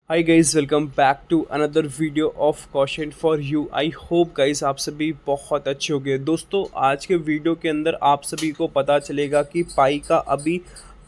Hi guys, welcome back to another video of question for you. I hope guys आप सभी बहुत अच्छे हो गए। दोस्तों, आज के वीडियो के अंदर आप सभी को पता चलेगा कि पाई का अभी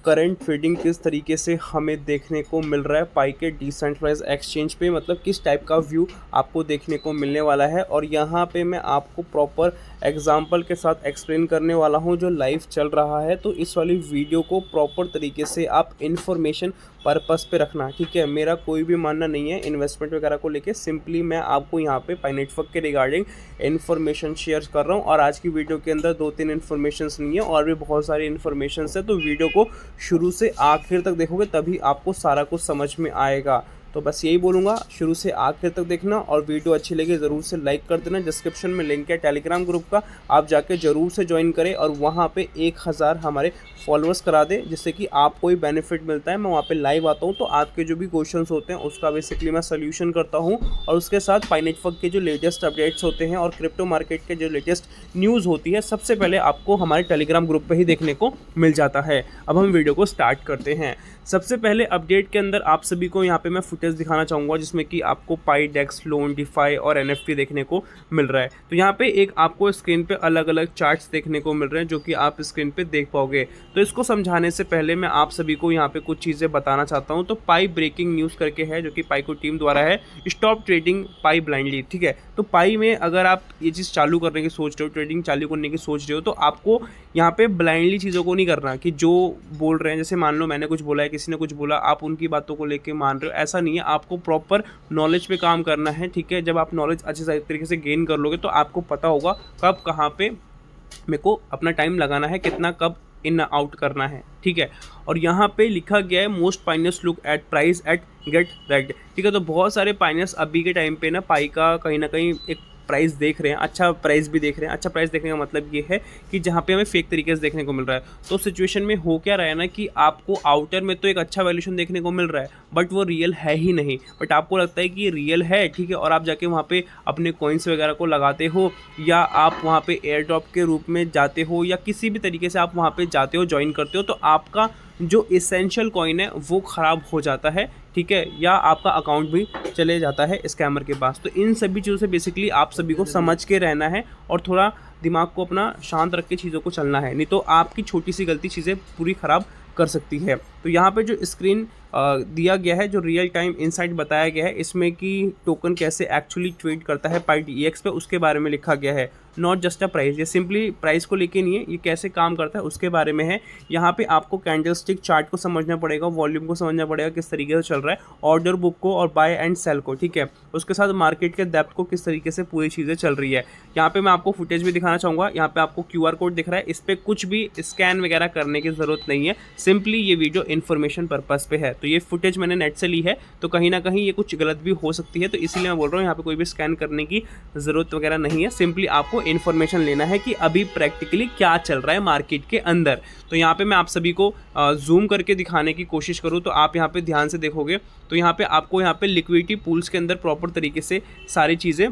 करंट ट्रेडिंग किस तरीके से हमें देखने को मिल रहा है। पाई के डिसेंट्रलाइज एक्सचेंज पे मतलब किस टाइप का व्यू आपको देखने को मिलने वाला है, और यहाँ पे मैं आपको प्रॉपर एग्जाम्पल के साथ एक्सप्लेन करने वाला हूँ जो लाइव चल रहा है। तो इस वाली वीडियो को प्रॉपर तरीके से आप इन्फॉर्मेशन पर्पस पे रखना, ठीक है। मेरा कोई भी मानना नहीं है इन्वेस्टमेंट वगैरह को लेके, सिंपली मैं आपको यहाँ पे पाई नेटवर्क के रिगार्डिंग इन्फॉर्मेशन शेयर कर रहा हूँ। और आज की वीडियो के अंदर 2-3 इन्फॉर्मेशन नहीं है, और भी बहुत सारी इन्फॉर्मेशन है। तो वीडियो को शुरू से आखिर तक देखोगे तभी आपको सारा कुछ समझ में आएगा। तो बस यही बोलूँगा, शुरू से आखिर तक देखना, और वीडियो अच्छी लगे ज़रूर से लाइक कर देना। डिस्क्रिप्शन में लिंक है टेलीग्राम ग्रुप का, आप जाके ज़रूर से ज्वाइन करें और वहाँ पे 1000 हमारे फॉलोअर्स करा दें, जिससे कि आपको ही बेनिफिट मिलता है। मैं वहाँ पे लाइव आता हूँ, तो आपके जो भी क्वेश्चंस होते हैं उसका बेसिकली मैं सोल्यूशन करता हूँ, और उसके साथ पाई नेटवर्क के जो लेटेस्ट अपडेट्स होते हैं और क्रिप्टो मार्केट के जो लेटेस्ट न्यूज़ होती है सबसे पहले आपको हमारे टेलीग्राम ग्रुप पर ही देखने को मिल जाता है। अब हम वीडियो को स्टार्ट करते हैं। सबसे पहले अपडेट के अंदर आप सभी को यहाँ पे मैं फुटेज दिखाना चाहूँगा, जिसमें कि आपको पाई, डेक्स, लोन, डिफाई और एनएफटी देखने को मिल रहा है। तो यहाँ पे एक आपको स्क्रीन पे अलग अलग चार्ट्स देखने को मिल रहे हैं जो कि आप स्क्रीन पे देख पाओगे। तो इसको समझाने से पहले मैं आप सभी को यहाँ पे कुछ चीज़ें बताना चाहता हूँ। तो पाई ब्रेकिंग न्यूज़ करके है जो कि पाई को टीम द्वारा है, स्टॉप ट्रेडिंग पाई ब्लाइंडली, ठीक है। तो पाई में अगर आप ये चीज़ चालू करने की सोच रहे हो, ट्रेडिंग चालू करने की सोच रहे हो, तो आपको यहाँ पे ब्लाइंडली चीज़ों को नहीं करना कि जो बोल रहे हैं, जैसे मान लो मैंने कुछ बोला है, किसी ने कुछ बोला, आप उनकी बातों को लेके मान रहे हो, ऐसा नहीं है। आपको प्रॉपर नॉलेज पे काम करना है, ठीक है। जब आप नॉलेज अच्छे तरीके से गेन कर लोगे तो आपको पता होगा कब कहाँ पे मेरे को अपना टाइम लगाना है, कितना कब इन आउट करना है, ठीक है। और यहाँ पे लिखा गया है most pioneers look at price at gate red, ठीक है। तो बहुत सारे पाइनियर्स अभी के टाइम पे ना पाई का कहीं ना कहीं एक प्राइस देख रहे हैं, अच्छा प्राइस भी देख रहे हैं। अच्छा प्राइस देखने का मतलब ये है कि जहाँ पे हमें फेक तरीके से देखने को मिल रहा है। तो सिचुएशन में हो क्या रहा है ना कि आपको आउटर में तो एक अच्छा वैल्यूएशन देखने को मिल रहा है, बट वो रियल है ही नहीं। बट आपको लगता है कि ये रियल है, ठीक है, और आप जाके वहाँ पे अपने कॉइन्स वगैरह को लगाते हो, या आप वहाँ पे एयर ड्रॉप के रूप में जाते हो, या किसी भी तरीके से आप वहाँ पे जाते हो, ज्वाइन करते हो, तो आपका जो इसेंशियल कॉइन है वो ख़राब हो जाता है, ठीक है, या आपका अकाउंट भी चले जाता है स्कैमर के पास। तो इन सभी चीज़ों से बेसिकली आप सभी को समझ के रहना है, और थोड़ा दिमाग को अपना शांत रख के चीज़ों को चलना है, नहीं तो आपकी छोटी सी गलती चीज़ें पूरी ख़राब कर सकती है। तो यहाँ पे जो स्क्रीन दिया गया है, जो रियल टाइम इनसाइट बताया गया है, इसमें कि टोकन कैसे एक्चुअली ट्रेड करता है पाई DEX पे, उसके बारे में लिखा गया है। नॉट जस्ट अ प्राइस, ये सिंपली प्राइस को लेके नहीं है, ये कैसे काम करता है उसके बारे में है। यहाँ पे आपको कैंडलस्टिक चार्ट को समझना पड़ेगा, वॉल्यूम को समझना पड़ेगा किस तरीके से चल रहा है, ऑर्डर बुक को और बाय एंड सेल को, ठीक है। उसके साथ मार्केट के डेप्थ को किस तरीके से पूरी चीज़ें चल रही है। यहाँ पे मैं आपको फुटेज भी दिखाना चाहूँगा। यहाँ पे आपको QR कोड दिख रहा है, इस पर कुछ भी स्कैन वगैरह करने की ज़रूरत नहीं है, सिंपली ये वीडियो इन्फॉर्मेशन पर्पज़ पे है। तो ये फुटेज मैंने नेट से ली है, तो कहीं ना कहीं ये कुछ गलत भी हो सकती है, तो इसीलिए मैं बोल रहा हूँ यहाँ पे कोई भी स्कैन करने की ज़रूरत वगैरह नहीं है। सिंपली आपको इन्फॉर्मेशन लेना है कि अभी प्रैक्टिकली क्या चल रहा है मार्केट के अंदर। तो यहाँ पे मैं आप सभी को जूम करके दिखाने की कोशिश करूँ, तो आप यहाँ पे ध्यान से देखोगे तो यहाँ पे आपको यहाँ पे लिक्विडिटी पूल्स के अंदर प्रॉपर तरीके से सारी चीज़ें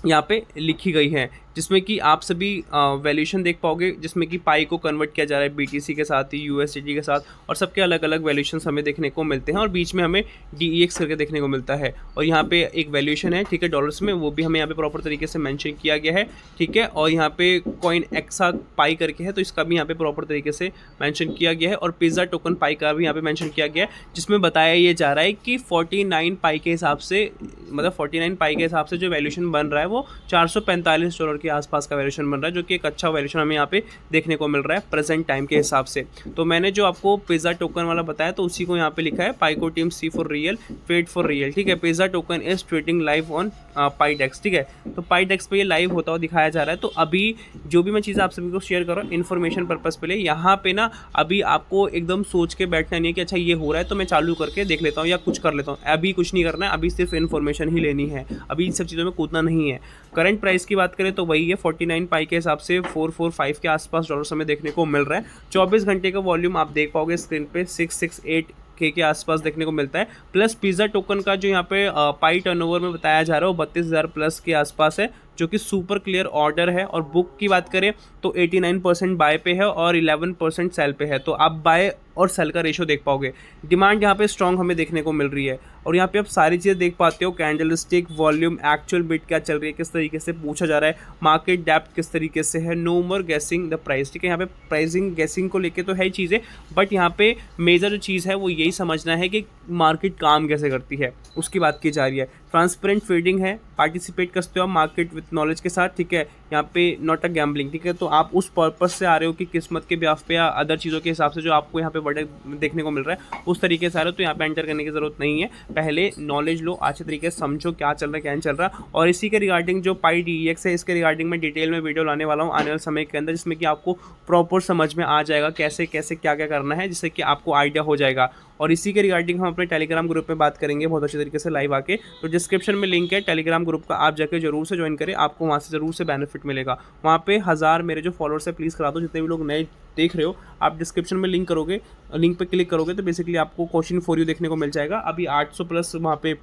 यहाँ पे लिखी गई हैं, जिसमें कि आप सभी वैल्यूएशन देख पाओगे, जिसमें कि पाई को कन्वर्ट किया जा रहा है BTC के साथ ही, USDT के साथ, और सबके अलग अलग वैल्यूएशंस हमें देखने को मिलते हैं, और बीच में हमें DEX करके देखने को मिलता है। और यहाँ पे एक वैल्यूएशन है, ठीक है, डॉलर्स में, वो भी हमें यहाँ पे प्रॉपर तरीके से मेंशन किया गया है, ठीक है। और यहाँ पे कॉइन एक्सा पाई करके है, तो इसका भी यहाँ पे प्रॉपर तरीके से मेंशन किया गया है, और पिज़्ज़ा टोकन पाई का भी यहाँ पे मेंशन किया गया है, जिसमें बताया ये जा रहा है कि 49 पाई के हिसाब से, मतलब 49 पाई के हिसाब से जो वैल्यूएशन बन रहा है वो $445 के आसपास का वैल्यूएशन बन रहा है, जो कि एक अच्छा वैल्यूएशन हमें यहाँ पे देखने को मिल रहा है प्रेजेंट टाइम के हिसाब से। तो मैंने जो आपको पिज़्ज़ा टोकन वाला बताया, तो उसी को यहाँ पे लिखा है, पाई को team C for real, trade for real, ठीक है। Pizza token is trading live on Pi DEX, ठीक है। तो पाई डेक्स पे ये लाइव होता हुआ दिखाया जा रहा है। तो अभी जो भी मैं चीज़ें आप सभी को शेयर कर रहा हूँ इन्फॉर्मेशन पर्पज़ पे ले, यहाँ पे ना अभी आपको एकदम सोच के बैठना नहीं है कि अच्छा ये हो रहा है तो मैं चालू करके देख लेता हूँ या कुछ कर लेता हूँ। अभी कुछ नहीं करना है, अभी सिर्फ इन्फॉर्मेशन ही लेनी है, अभी इन सब चीज़ों में कूदना नहीं है। करंट प्राइस की बात करें तो वही है, 49 पाई के हिसाब से 445 के आसपास डॉलर्स हमें देखने को मिल रहा है। 24 घंटे का वॉल्यूम आप देख पाओगे स्क्रीन पे 668 के आसपास देखने को मिलता है। प्लस पिज़्ज़ा टोकन का जो यहाँ पे पाई टर्नओवर में बताया जा रहा है वो 32,000 प्लस के आसपास है, जो कि सुपर क्लियर ऑर्डर है। और बुक की बात करें तो 89% बाय पे है और 11% सेल पे है। तो आप बाय और सेल का रेशो देख पाओगे। डिमांड यहाँ पे स्ट्रॉन्ग हमें देखने को मिल रही है और यहाँ पे आप सारी चीज़ें देख पाते हो, candle stick, volume, actual bit क्या चल रही है, किस तरीके से पूछा जा रहा है, मार्केट डेप्थ किस तरीके से है, नो मोर गेसिंग द प्राइस। ठीक है, यहाँ पे प्राइसिंग गेसिंग को लेके तो है ही चीज़ें, बट यहाँ पे मेजर जो चीज़ है वो यही समझना है कि मार्केट काम कैसे करती है, उसकी बात की जा रही है। ट्रांसपेरेंट ट्रेडिंग है, पार्टिसिपेट करते हो आप मार्केट विथ नॉलेज के साथ। ठीक है, यहाँ पे नॉट अ गैम्बलिंग। ठीक है, तो आप उस पर्पस से आ रहे हो कि किस्मत के ब्याह पे या अदर चीज़ों के हिसाब से जो आपको यहाँ पे बड़े देखने को मिल रहा है उस तरीके से आ रहे हो, तो यहाँ पे एंटर करने की ज़रूरत नहीं है। पहले नॉलेज लो, अच्छे तरीके से समझो क्या चल रहा है क्या नहीं चल रहा। और इसी के रिगार्डिंग जो पाई DEX है, इसके रिगार्डिंग मैं डिटेल में वीडियो लाने वाला हूँ आने वाले समय के अंदर, जिसमें कि आपको प्रॉपर समझ में आ जाएगा कैसे कैसे क्या क्या करना है, जिससे कि आपको आइडिया हो जाएगा। और इसी के रिगार्डिंग हम अपने टेलीग्राम ग्रुप में बात करेंगे बहुत अच्छे तरीके से लाइव आके। तो डिस्क्रिप्शन में लिंक है टेलीग्राम ग्रुप का, आप जाकर जरूर से ज्वाइन करें, आपको वहाँ से ज़रूर से बेनिफिट मिलेगा। वहाँ पे 1000 मेरे जो फॉलोअर्स है प्लीज़ करा दो, जितने भी लोग नए देख रहे हो आप डिस्क्रिप्शन में लिंक करोगे, लिंक पे क्लिक करोगे तो बेसिकली आपको क्वेश्चन फॉर यू देखने को मिल जाएगा। अभी 800 प्लस वहाँ पे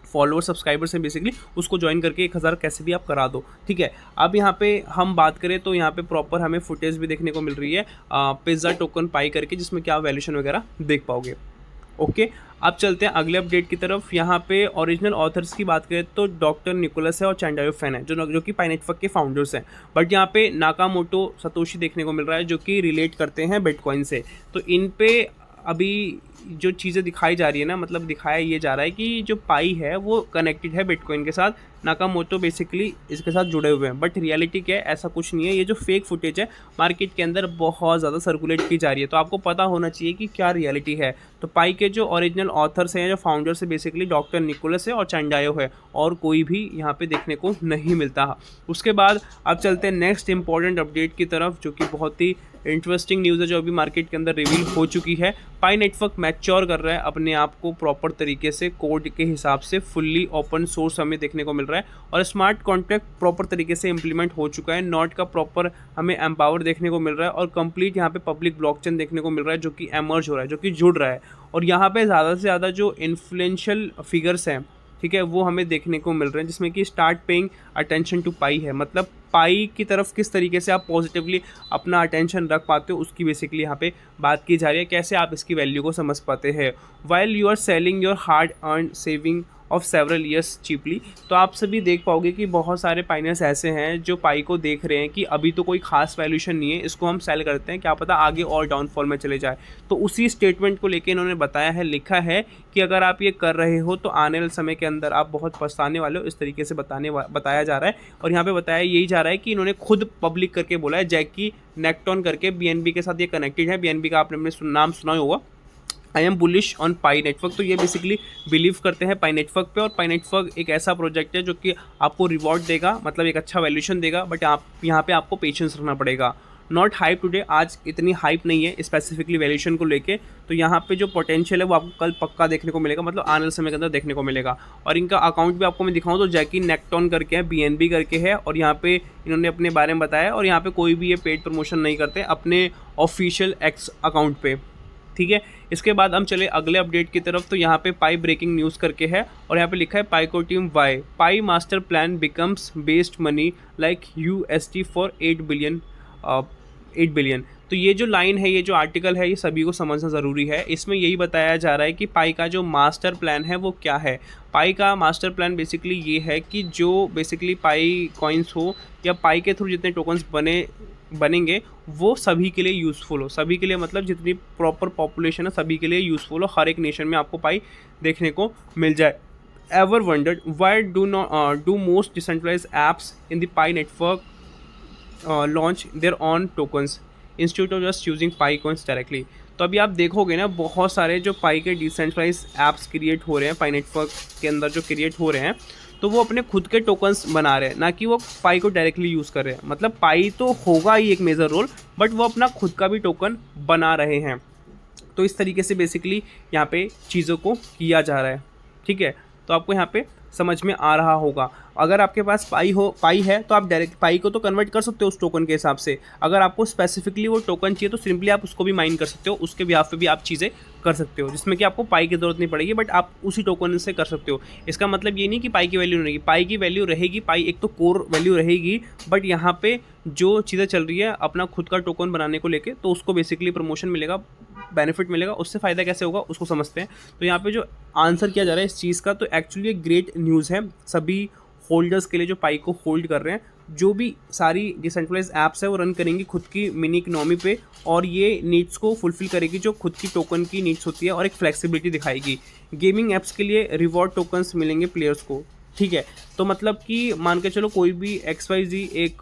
फॉलोअर सब्सक्राइबर्स हैं, बेसिकली उसको ज्वाइन करके 1000 कैसे भी आप करा दो। ठीक है, अब यहाँ पे हम बात करें तो यहाँ पे प्रॉपर हमें फुटेज भी देखने को मिल रही है पिज्ज़ा टोकन पाई करके, जिसमें क्या वैल्यूशन वगैरह देख पाओगे। ओके, अब चलते हैं अगले अपडेट की तरफ। यहाँ पे ओरिजिनल ऑथर्स की बात करें तो डॉक्टर निकोलस है और चैंडायो फैन है, जो कि पाई नेटवर्क के फाउंडर्स हैं। बट यहाँ पे नाकामोटो सतोशी देखने को मिल रहा है जो कि रिलेट करते हैं बिटकॉइन से। तो इन पे अभी जो चीज़ें दिखाई जा रही है ना, मतलब दिखाया ये जा रहा है कि जो पाई है वो कनेक्टेड है बिटकॉइन के साथ, नाकामोटो बेसिकली इसके साथ जुड़े हुए हैं। बट रियलिटी क्या है, ऐसा कुछ नहीं है। ये जो फेक फुटेज है मार्केट के अंदर बहुत ज़्यादा सर्कुलेट की जा रही है, तो आपको पता होना चाहिए कि क्या रियलिटी है। तो पाई के जो ओरिजिनल ऑथर्स हैं, जो फाउंडर्स है, बेसिकली डॉक्टर निकोलस है और चैंडायो है, और कोई भी यहाँ पे देखने को नहीं मिलता। उसके बाद अब चलते हैं नेक्स्ट इंपॉर्टेंट अपडेट की तरफ, जो कि बहुत ही इंटरेस्टिंग न्यूज़ है जो अभी मार्केट के अंदर रिवील हो चुकी है। पाई नेटवर्क मैच्योर कर रहा है अपने आप को प्रॉपर तरीके से, कोड के हिसाब से फुल्ली ओपन सोर्स हमें देखने को मिल रहा है, और स्मार्ट कॉन्ट्रैक्ट प्रॉपर तरीके से इंप्लीमेंट हो चुका है। नॉट का प्रॉपर हमें एम्पावर देखने को मिल रहा है, और कंप्लीट यहाँ पे पब्लिक ब्लॉकचेन देखने को मिल रहा है जो कि एमर्ज हो रहा है, जो कि जुड़ रहा है। और यहाँ पे ज़्यादा से ज़्यादा जो इन्फ्लुएंशियल फिगर्स हैं, ठीक है, वो हमें देखने को मिल रहे हैं, जिसमें कि स्टार्ट पेइंग अटेंशन टू पाई है। मतलब पाई की तरफ किस तरीके से आप पॉजिटिवली अपना अटेंशन रख पाते हो उसकी बेसिकली यहाँ पे बात की जा रही है, कैसे आप इसकी वैल्यू को समझ पाते हैं। While you are selling your hard earn saving of several years cheaply. तो आप सभी देख पाओगे कि बहुत सारे पाइनर्स ऐसे हैं जो पाई को देख रहे हैं कि अभी तो कोई खास वैल्यूशन नहीं है, इसको हम सेल करते हैं, क्या पता आगे और डाउनफॉल में चले जाए। तो उसी स्टेटमेंट को लेके इन्होंने बताया है, लिखा है कि अगर आप ये कर रहे हो तो आने वाले समय के अंदर आप बहुत पछताने वाले हो, इस तरीके से बताया जा रहा है। और यहाँ पे बताया यही जा रहा है कि इन्होंने खुद पब्लिक करके बोला है, जैकी नेक्टॉन करके BNB के साथ ये कनेक्टेड है। BNB का आपने नाम सुना ही होगा। I am bullish on pi network. तो ये बेसिकली बिलीव करते हैं पाई नेटवर्क पे, और पाई नेटवर्क एक ऐसा प्रोजेक्ट है जो कि आपको रिवॉर्ड देगा, मतलब एक अच्छा वैल्यूशन देगा, बट आप यहाँ पे आपको पेशेंस रखना पड़ेगा। नॉट हाइप टुडे, आज इतनी हाइप नहीं है स्पेसिफिकली वैल्यूशन को लेके। तो यहाँ पे जो पोटेंशियल है वो आपको कल पक्का देखने को मिलेगा, मतलब आने वाले समय के अंदर देखने को मिलेगा। और इनका अकाउंट भी आपको मैं दिखाऊँ तो जैकी नेक्टॉन करके है, BNB करके है, और यहाँ पे इन्होंने अपने बारे में बताया। और यहाँ पे कोई भी ये पेड प्रमोशन नहीं करते अपने ऑफिशियल एक्स अकाउंट पे, ठीक है। इसके बाद हम चले अगले अपडेट की तरफ। तो यहाँ पे पाई ब्रेकिंग न्यूज़ करके है, और यहाँ पे लिखा है पाई को team why Pi master plan becomes based money like USD for 8 billion. तो ये जो लाइन है, ये जो आर्टिकल है, ये सभी को समझना ज़रूरी है। इसमें यही बताया जा रहा है कि पाई का जो मास्टर प्लान है वो क्या है। पाई का मास्टर प्लान बेसिकली ये है कि जो बेसिकली पाई कॉइन्स हो या पाई के थ्रू जितने टोकन्स बनेंगे वो सभी के लिए यूज़फुल हो। सभी के लिए मतलब जितनी प्रॉपर पॉपुलेशन है सभी के लिए यूज़फुल हो, हर एक नेशन में आपको पाई देखने को मिल जाए। Ever wondered why do most decentralized apps in the Pi network launch their own tokens instead of just using Pi coins directly. तो अभी आप देखोगे ना, बहुत सारे जो पाई के डिसेंट्रलाइज ऐप्स क्रिएट हो रहे हैं पाई नेटवर्क के अंदर, जो क्रिएट हो रहे हैं, तो वो अपने खुद के टोकन्स बना रहे हैं, ना कि वो पाई को डायरेक्टली यूज़ कर रहे हैं। मतलब पाई तो होगा ही एक मेजर रोल, बट वो अपना खुद का भी टोकन बना रहे हैं। तो इस तरीके से बेसिकली यहाँ पे चीज़ों को किया जा रहा है, ठीक है। तो आपको यहाँ पे समझ में आ रहा होगा। अगर आपके पास पाई है तो आप डायरेक्ट पाई को तो कन्वर्ट कर सकते हो उस टोकन के हिसाब से। अगर आपको स्पेसिफिकली वो टोकन चाहिए तो सिंपली आप उसको भी माइन कर सकते हो, उसके बिहाफ पे भी आप चीज़ें कर सकते हो, जिसमें कि आपको पाई की ज़रूरत नहीं पड़ेगी, बट आप उसी टोकन से कर सकते हो। इसका मतलब ये नहीं कि पाई की वैल्यू नहीं रहेगी, पाई की वैल्यू रहेगी, पाई एक तो कोर वैल्यू रहेगी, बट यहाँ पे जो चीज़ें चल रही है अपना खुद का टोकन बनाने को लेके, तो उसको बेसिकली प्रमोशन मिलेगा बेनिफिट मिलेगा, उससे फ़ायदा कैसे होगा उसको समझते हैं। तो यहाँ पे जो आंसर किया जा रहा है इस चीज़ का, तो एक्चुअली एक ग्रेट न्यूज़ है सभी होल्डर्स के लिए जो पाई को होल्ड कर रहे हैं। जो भी सारी डिसेंट्रलाइज ऐप्स है वो रन करेंगी खुद की मिनी इकोनॉमी पे, और ये नीड्स को फुलफिल करेगी जो खुद की टोकन की नीड्स होती है, और एक फ्लेक्सिबिलिटी दिखाएगी। गेमिंग ऐप्स के लिए रिवॉर्ड टोकन्स मिलेंगे प्लेयर्स को, ठीक है। तो मतलब कि मान के चलो कोई भी XYZ एक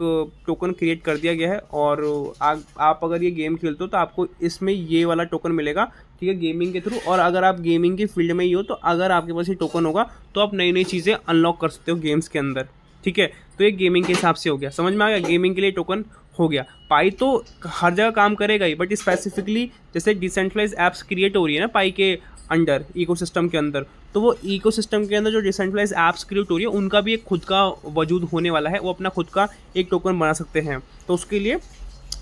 टोकन क्रिएट कर दिया गया है, और आप अगर ये गेम खेलते हो तो आपको इसमें ये वाला टोकन मिलेगा, ठीक है, गेमिंग के थ्रू। और अगर आप गेमिंग के फील्ड में ही हो तो अगर आपके पास ये टोकन होगा तो आप नई नई चीज़ें अनलॉक कर सकते हो गेम्स के अंदर, ठीक है। तो ये गेमिंग के हिसाब से हो गया, समझ में आ गया, गेमिंग के लिए टोकन हो गया। पाई तो हर जगह काम करेगा ही, बट स्पेसिफिकली जैसे डिसेंट्रलाइज ऐप्स क्रिएट हो रही है ना पाई के अंडर, इकोसिस्टम के अंदर, तो वो इकोसिस्टम के अंदर जो डिसेंट्रलाइज ऐप्स क्रिएट हो रही है उनका भी एक खुद का वजूद होने वाला है, वो अपना खुद का एक टोकन बना सकते हैं। तो उसके लिए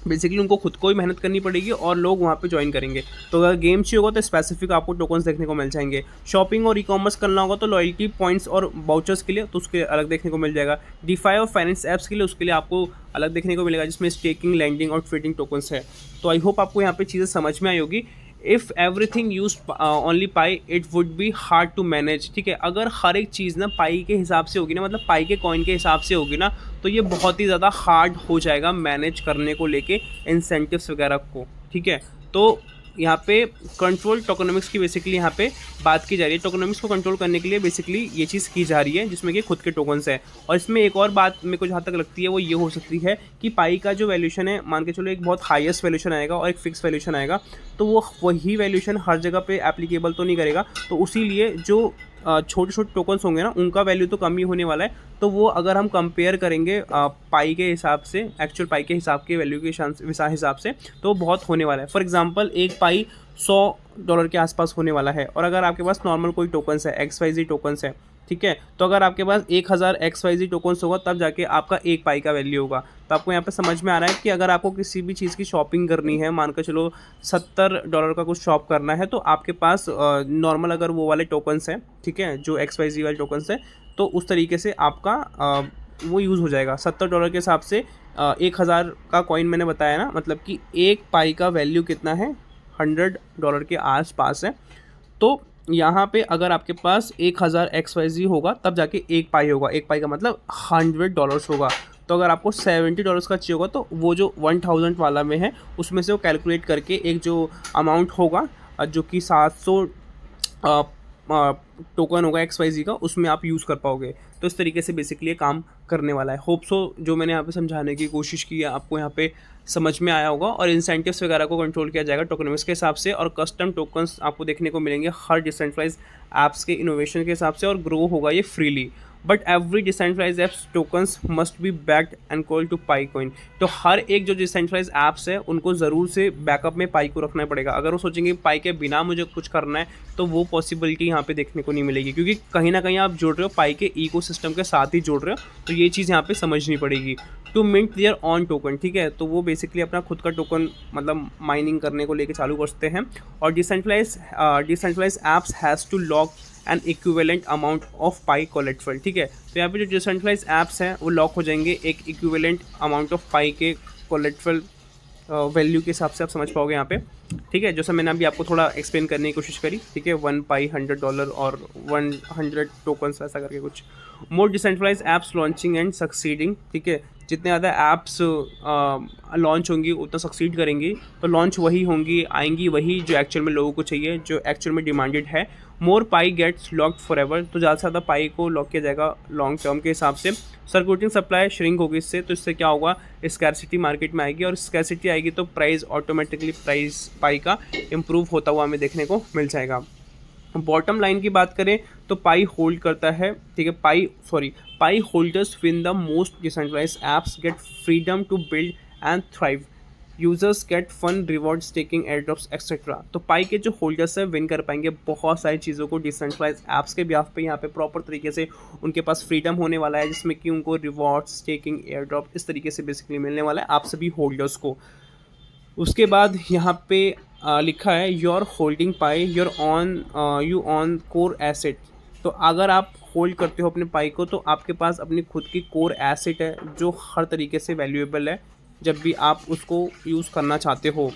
बेसिकली उनको खुद को ही मेहनत करनी पड़ेगी और लोग वहाँ पे ज्वाइन करेंगे। तो अगर गेम चाहिए होगा तो स्पेसिफिक आपको टोकन्स देखने को मिल जाएंगे। शॉपिंग और ई-कॉमर्स करना होगा तो लॉयल्टी पॉइंट्स और वाउचर्स के लिए तो उसके अलग देखने को मिल जाएगा। डीफाई और फाइनेंस ऐप्स के लिए उसके लिए आपको अलग देखने को मिलेगा, जिसमें स्टेकिंग, लैंडिंग और ट्रेडिंग टोकन्स है। तो आई होप आपको यहाँ पे चीज़ें समझ में आई होगी। If everything use only Pi it would be hard to manage, ठीक है। अगर हर एक चीज़ ना पाई के हिसाब से होगी ना, मतलब पाई के कॉइन के हिसाब से होगी ना, तो ये बहुत ही ज़्यादा हार्ड हो जाएगा मैनेज करने को लेके इंसेंटिव्स वगैरह को, ठीक है। तो यहाँ पे कंट्रोल टोकनोमिक्स की बेसिकली यहाँ पे बात की जा रही है। टोकनोमिक्स को कंट्रोल करने के लिए बेसिकली ये चीज़ की जा रही है, जिसमें कि खुद के टोकन्स है। और इसमें एक और बात मेरे को जहाँ तक लगती है वो ये हो सकती है कि पाई का जो वैल्यूशन है, मान के चलो एक बहुत हाईएस्ट वैल्यूशन आएगा और एक फिक्स वैल्यूशन आएगा, तो वो वही वैल्यूशन हर जगह पे एप्लीकेबल तो नहीं करेगा। तो उसी लिए जो छोटे छोटे टोकन्स होंगे ना, उनका वैल्यू तो कम ही होने वाला है। तो वो अगर हम कंपेयर करेंगे पाई के हिसाब से, एक्चुअल पाई के हिसाब के वैल्यू के हिसाब से, तो वो बहुत होने वाला है। फॉर एग्जांपल एक पाई $100 के आसपास होने वाला है, और अगर आपके पास नॉर्मल कोई टोकन्स है, XYZ टोकन्स है, ठीक है, तो अगर आपके पास 1000 XYZ टोकन्स होगा तब जाके आपका एक पाई का वैल्यू होगा। तो आपको यहाँ पे समझ में आ रहा है कि अगर आपको किसी भी चीज़ की शॉपिंग करनी है, मान कर चलो $70 का कुछ शॉप करना है, तो आपके पास नॉर्मल अगर वो वाले टोकन्स हैं, ठीक है, जो XYZ वाले टोकन्स हैं, तो उस तरीके से आपका वो यूज़ हो जाएगा। $70 के हिसाब से 1000 का कॉइन मैंने बताया ना, मतलब कि एक पाई का वैल्यू कितना है, $100 के आसपास है। तो यहाँ पे अगर आपके पास 1000 XYZ होगा तब जाके एक पाई होगा। एक पाई का मतलब $100 होगा। तो अगर आपको $70 का चाहिए होगा तो वो जो 1000 वाला में है उसमें से वो कैलकुलेट करके एक जो अमाउंट होगा, जो कि 700 टोकन होगा XYZ का, उसमें आप यूज़ कर पाओगे। तो इस तरीके से बेसिकली ये काम करने वाला है। होप सो जो मैंने यहाँ पे समझाने की कोशिश की है आपको यहाँ पे समझ में आया होगा। और इंसेंटिव्स वगैरह को कंट्रोल किया जाएगा टोकनोमिक्स के हिसाब से, और कस्टम टोकन्स आपको देखने को मिलेंगे हर डिसेंट्रलाइज ऐप्स के इनोवेशन के हिसाब से, और ग्रो होगा ये freely. But every decentralize apps tokens must be backed and called to Pi coin. तो हर एक जो डिसेंट्रलाइज ऐप्स है उनको ज़रूर से बैकअप में पाई को रखना पड़ेगा। अगर वो सोचेंगे पाई के बिना मुझे कुछ करना है तो वो पॉसिबिलिटी यहाँ पे देखने को नहीं मिलेगी, क्योंकि कहीं ना कहीं आप जुड़ रहे हो पाई के इकोसिस्टम के साथ ही जुड़ रहे हो। तो ये चीज़ यहाँ पे समझनी पड़ेगी। To mint their own token, ठीक है, तो वो बेसिकली अपना खुद का टोकन मतलब माइनिंग करने को लेके चालू कर सकते हैं। और decentralize apps has to lock an equivalent amount of Pi collateral, ठीक है। तो यहाँ पे जो डिसेंट्रलाइज ऐप्स हैं वो लॉक हो जाएंगे एक इक्विवेलेंट अमाउंट ऑफ पाई के कोलेट्रल वैल्यू के हिसाब से, आप समझ पाओगे यहाँ पे, ठीक है। जैसा मैंने अभी आपको थोड़ा एक्सप्लेन करने की कोशिश करी, ठीक है, 1 पाई $100 और 100 टोकन्स ऐसा करके कुछ। More decentralize apps launching and succeeding, ठीक है, जितने ज़्यादा ऐप्स लॉन्च होंगी उतना सक्सीड करेंगी, तो लॉन्च वही होंगी, आएंगी वही जो एक्चुअल में लोगों को चाहिए, जो एक्चुअल में डिमांडेड है। मोर पाई गेट्स लॉक्ड फॉर एवर, तो ज़्यादा से ज़्यादा पाई को लॉक किया जाएगा लॉन्ग टर्म के हिसाब से। सर्कुलेटिंग सप्लाई श्रिंक होगी इससे, तो इससे क्या होगा, स्कैरसिटी मार्केट में आएगी, और स्कैरसिटी आएगी तो प्राइस ऑटोमेटिकली प्राइस पाई का इम्प्रूव होता हुआ हमें देखने को मिल जाएगा। बॉटम लाइन की बात करें तो पाई होल्ड करता है, ठीक है, Pi holders win the most decentralized apps get freedom to build and thrive, users get fun reward staking airdrops etcetera. तो पाई के जो होल्डर्स है विन कर पाएंगे बहुत सारी चीज़ों को डिसेंट्रलाइज ऐप्स के बिहाफ पे। यहाँ पे प्रॉपर तरीके से उनके पास फ्रीडम होने वाला है, जिसमें कि उनको रिवॉर्ड स्टेकिंग एयरड्रॉप इस तरीके से बेसिकली मिलने वाला है आप सभी होल्डर्स को। उसके बाद यहाँ पे लिखा है your holding pi your you on core asset. तो अगर आप होल्ड करते हो अपने पाई को तो आपके पास अपनी खुद की कोर एसेट है जो हर तरीके से वैल्यूएबल है जब भी आप उसको यूज़ करना चाहते हो।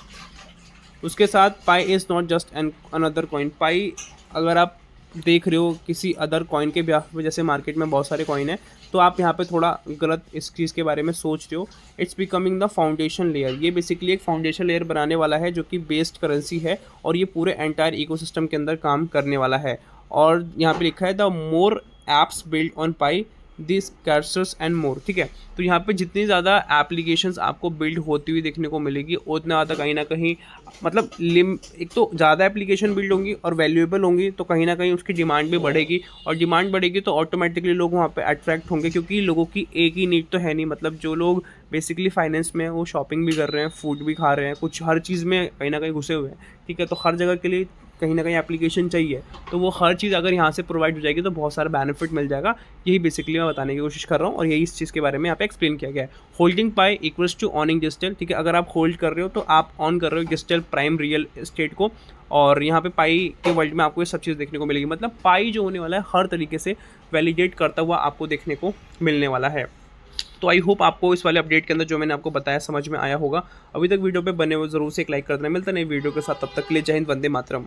उसके साथ Pi is not just an another coin. Pi अगर आप देख रहे हो किसी अदर कॉइन के ब्याह पे, जैसे मार्केट में बहुत सारे कॉइन है, तो आप यहाँ पे थोड़ा गलत इस चीज़ के बारे में सोच रहे हो। It's becoming the foundation layer. ये बेसिकली एक फाउंडेशन लेयर बनाने वाला है जो कि बेस्ड करेंसी है और ये पूरे एंटायर इकोसिस्टम के अंदर काम करने वाला है। और यहाँ पे लिखा है the more apps build on Pi this कैर्सर्स एंड मोर। ठीक है, तो यहाँ पे जितनी ज़्यादा एप्लीकेशंस आपको बिल्ड होती हुई देखने को मिलेगी, उतना ज़्यादा कहीं ना कहीं मतलब एक तो ज़्यादा एप्लीकेशन बिल्ड होंगी और वैल्यूएबल होंगी, तो कहीं ना कहीं उसकी डिमांड भी बढ़ेगी, और डिमांड बढ़ेगी तो ऑटोमेटिकली लोग वहाँ पे अट्रैक्ट होंगे, क्योंकि लोगों की एक ही नीड तो है नहीं। मतलब जो लोग बेसिकली फाइनेंस में वो शॉपिंग भी कर रहे हैं, फूड भी खा रहे हैं, कुछ हर चीज़ में कहीं ना कहीं घुसे हुए हैं। ठीक है, तो हर जगह के लिए कहीं ना कहीं एप्लीकेशन चाहिए, तो वो हर चीज़ अगर यहाँ से प्रोवाइड हो जाएगी तो बहुत सारा बेनिफिट मिल जाएगा। यही बेसिकली मैं बताने की कोशिश कर रहा हूँ और यही इस चीज़ के बारे में यहाँ पे एक्सप्लेन किया गया है। Holding Pi equals to owning digital. ठीक है, अगर आप होल्ड कर रहे हो तो आप ऑन कर रहे हो डिजिटल प्राइम रियल एस्टेट को, और यहाँ पे पाई के वर्ल्ड में आपको ये सब चीज़ देखने को मिलेगी। मतलब पाई जो होने वाला है हर तरीके से वैलिडेट करता हुआ आपको देखने को मिलने वाला है। तो आई होप आपको इस वाले अपडेट के अंदर जो मैंने आपको बताया समझ में आया होगा। अभी तक वीडियो पे बने हुए जरूर से एक लाइक कर देना। मिलता नहीं वीडियो के साथ, तब तक के लिए जय हिंद, वंदे मातरम।